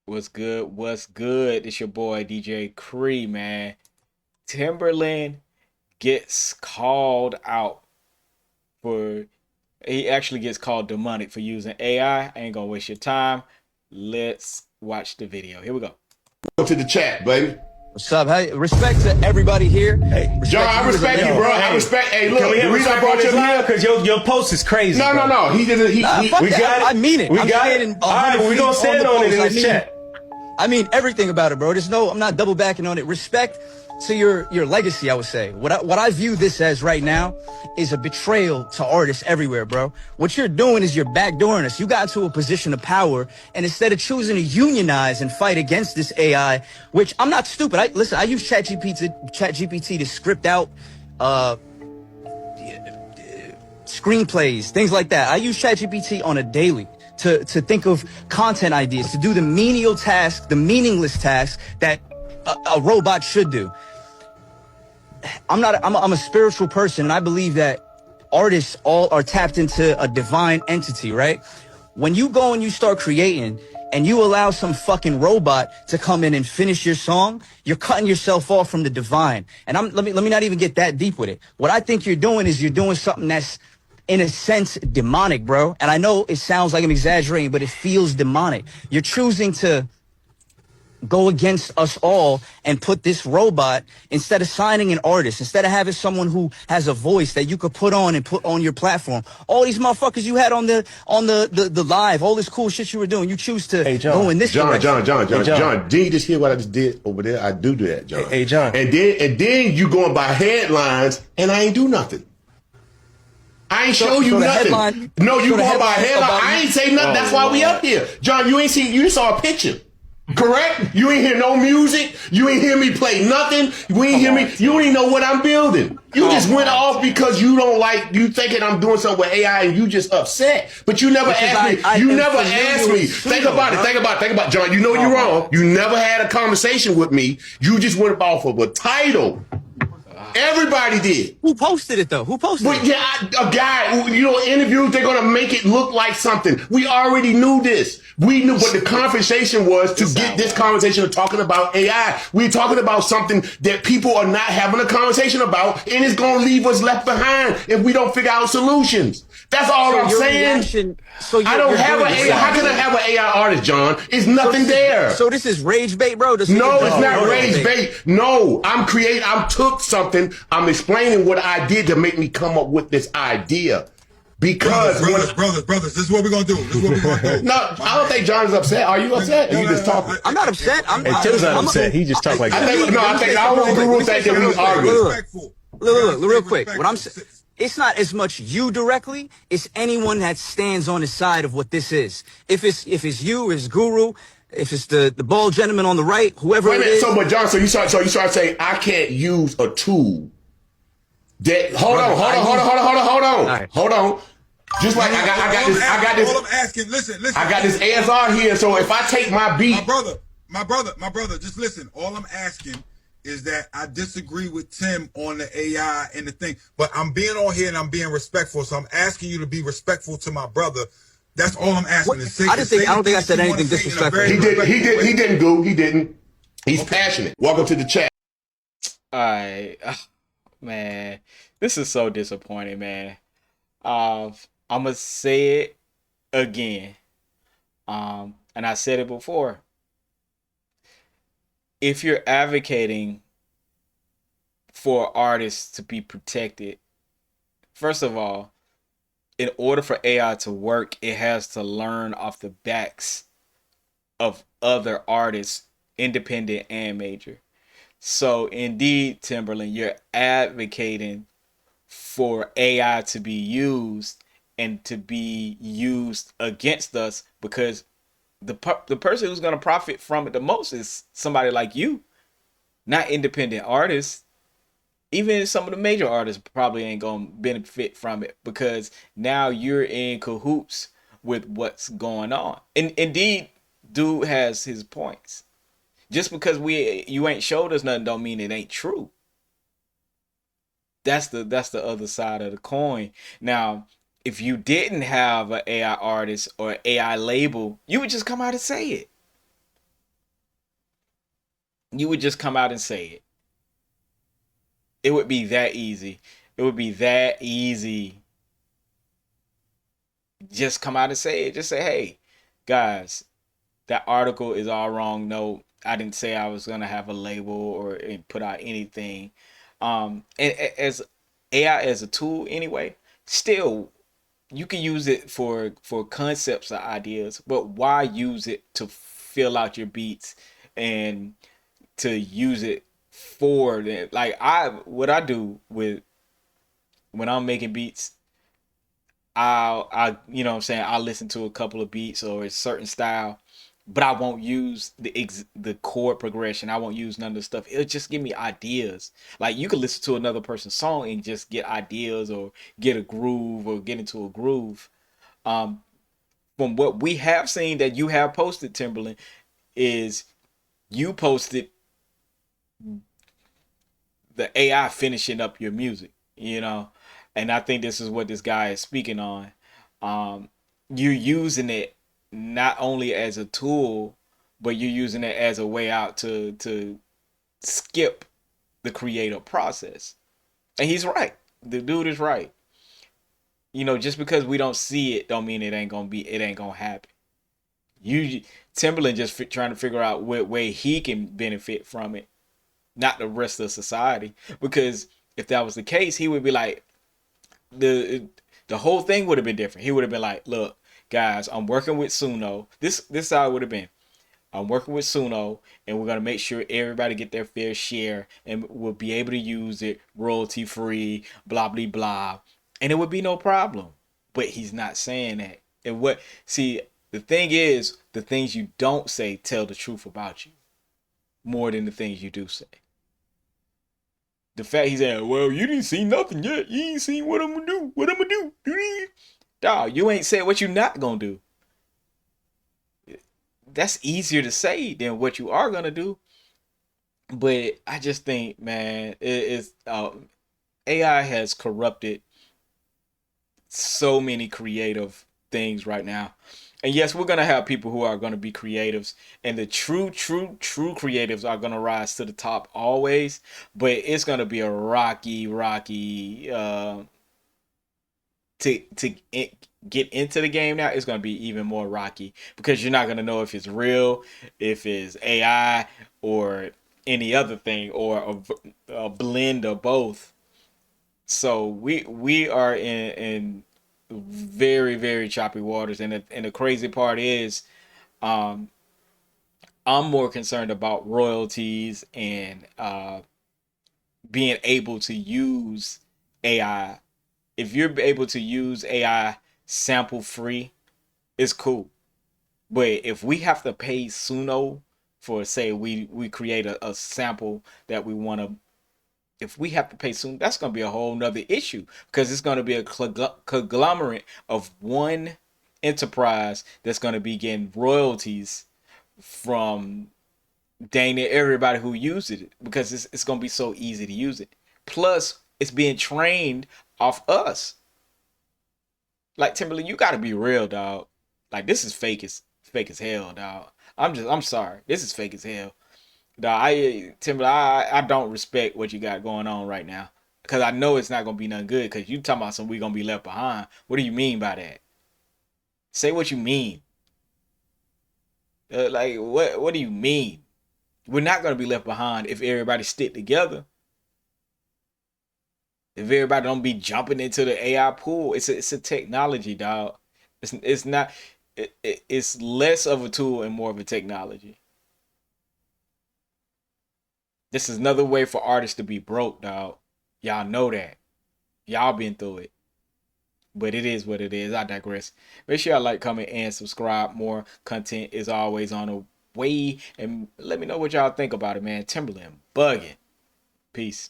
What's good? What's good? It's your boy DJ Cree, man. Timberland gets called out for he actually gets called demonic for using AI. I ain't gonna waste your time. Let's watch the video. Here we go. Go to the chat, baby. What's up? Hey, respect to everybody here. Hey, John, I respect you, bro. I respect. Hey, look, Can we the have reason I respect brought on you this live? here. Because your post is crazy. No, bro. no, no. He didn't. He, We got it. I mean it. We I'm got saying it. All right, but we gonna stand on it in this chat. I mean everything about it, bro. I'm not double backing on it. Respect to your legacy, I would say. What I view this as right now is a betrayal to artists everywhere, bro. What you're doing is you're backdooring us. You got into a position of power, and instead of choosing to unionize and fight against this AI, which I'm not stupid. I use ChatGPT to script out screenplays, things like that. I use ChatGPT on a daily to think of content ideas, to do the menial task, the meaningless task that a robot should do. I'm a spiritual person, and I believe that artists all are tapped into a divine entity, right? When you go and you start creating and you allow some fucking robot to come in and finish your song, you're cutting yourself off from the divine. And let me not even get that deep with it. What I think you're doing is you're doing something that's in a sense demonic, bro. And I know it sounds like I'm exaggerating, but it feels demonic. You're choosing to go against us all and put this robot, instead of signing an artist, instead of having someone who has a voice that you could put on and put on your platform. All these motherfuckers you had on the live, all this cool shit you were doing, you choose to go in this direction. John, did you just hear what I just did over there? I do that, John. Hey, John. And then you going by headlines, and I ain't do nothing. I ain't show you nothing. No, you going by headline. I ain't say nothing. That's why we up here. John, you ain't seen, you just saw a picture. Correct? You ain't hear no music. You ain't hear me play nothing. You ain't hear me. You don't even know what I'm building. You just went off because you don't like, you thinking I'm doing something with AI and you just upset. But you never asked me. You never asked me. Think about it, John. You know you're wrong. You never had a conversation with me. You just went off of a title. Everybody did. Who posted it though? Who posted it? Yeah, a guy, interviews, they're going to make it look like something. We already knew this. We knew what the conversation was to get this conversation of talking about AI. We're talking about something that people are not having a conversation about, and it's going to leave us left behind if we don't figure out solutions. That's all I'm saying. I don't have an AI. How can I have an AI artist, John? It's nothing there. So this is rage bait, bro? No, it's not rage bait. No, I took something. I'm explaining what I did to make me come up with this idea. Because brothers, this is what we're gonna do. No, I don't think John is upset. Are you upset? You just talking. I'm not upset. Tim's not upset. He just talked like that. I don't want Guru to think that we arguing. Look, real quick. What I'm saying, it's not as much you directly, it's anyone that stands on the side of what this is. If it's you, it's Guru, if it's the bald gentleman on the right, whoever it is. But John, so you start saying I can't use a tool that hold on. Just like I got this. All I'm asking, listen. I got this ASR here, so if I take my beat, my brother, just listen. All I'm asking is that I disagree with Tim on the AI and the thing, but I'm being on here and I'm being respectful. So I'm asking you to be respectful to my brother. That's all I'm asking. I don't think I said anything disrespectful. He didn't go. He didn't. He's passionate. Welcome to the chat. All right. Man, this is so disappointing, man. I'm gonna say it again. And I said it before. If you're advocating for artists to be protected, first of all, in order for AI to work, it has to learn off the backs of other artists, independent and major. So indeed, Timberland, you're advocating for AI to be used and to be used against us because the person who's going to profit from it the most is somebody like you, not independent artists. Even some of the major artists probably ain't going to benefit from it because now you're in cahoots with what's going on. And indeed, dude has his points. Just because you ain't showed us nothing don't mean it ain't true. That's the other side of the coin. Now, if you didn't have an AI artist or AI label, you would just come out and say it. you would just come out and say it. It would be that easy. It would be that easy. Just come out and say it. Just say, hey, guys, that article is all wrong. No, I didn't say I was gonna have a label or put out anything. And as AI as a tool anyway, still you can use it for concepts or ideas, but why use it to fill out your beats and to use it for the like what I do with when I'm making beats, I you know what I'm saying, I'll listen to a couple of beats or a certain style, but I won't use the chord progression. I won't use none of the stuff. It'll just give me ideas. Like you can listen to another person's song and just get ideas or get a groove or get into a groove. Um, from what we have seen that you have posted, Timbaland, is you posted the AI finishing up your music, you know, and I think this is what this guy is speaking on. You're using it not only as a tool, but you're using it as a way out to skip the creative process. And he's right. The dude is right. You know, just because we don't see it, don't mean it ain't gonna happen. You Timberland just trying to figure out what way he can benefit from it, not the rest of society. Because if that was the case, he would be like, the whole thing would have been different. He would have been like, look, guys, I'm working with Suno. This how it would have been. I'm working with Suno, and we're gonna make sure everybody get their fair share, and we'll be able to use it royalty free, blah blah blah, and it would be no problem. But he's not saying that. And what see the thing is, the things you don't say tell the truth about you more than the things you do say. The fact he's saying, well, you didn't see nothing yet. You ain't seen what I'm gonna do. What I'm gonna do. Dog, you ain't said what you not gonna do. That's easier to say than what you are gonna do. But I just think, man, AI has corrupted so many creative things right now. And yes, we're gonna have people who are gonna be creatives, and the true creatives are gonna rise to the top always. But it's gonna be a rocky to get into the game now. It's gonna be even more rocky because you're not gonna know if it's real, if it's AI, or any other thing, or a blend of both. So we are in very choppy waters, and the crazy part is, um, I'm more concerned about royalties and being able to use AI. If you're able to use AI sample free, it's cool. But if we have to pay Suno for, say, we create a sample that we want to, if we have to pay soon, that's going to be a whole nother issue because it's going to be a conglomerate of one enterprise that's going to be getting royalties from dang near everybody who uses it because it's going to be so easy to use it. Plus, it's being trained off us. Like Timberland, you got to be real, dog. Like this is fake as hell, dog. I'm sorry. This is fake as hell. Dog, I don't respect what you got going on right now because I know it's not gonna be nothing good. Because you talking about some we gonna be left behind. What do you mean by that? Say what you mean. Like what do you mean? We're not gonna be left behind if everybody stick together. If everybody don't be jumping into the AI pool, it's a technology, dog. It's not. It's less of a tool and more of a technology. This is another way for artists to be broke, dog. Y'all know that. Y'all been through it. But it is what it is. I digress. Make sure y'all like, comment, and subscribe. More content is always on the way. And let me know what y'all think about it, man. Timberland bugging. Peace.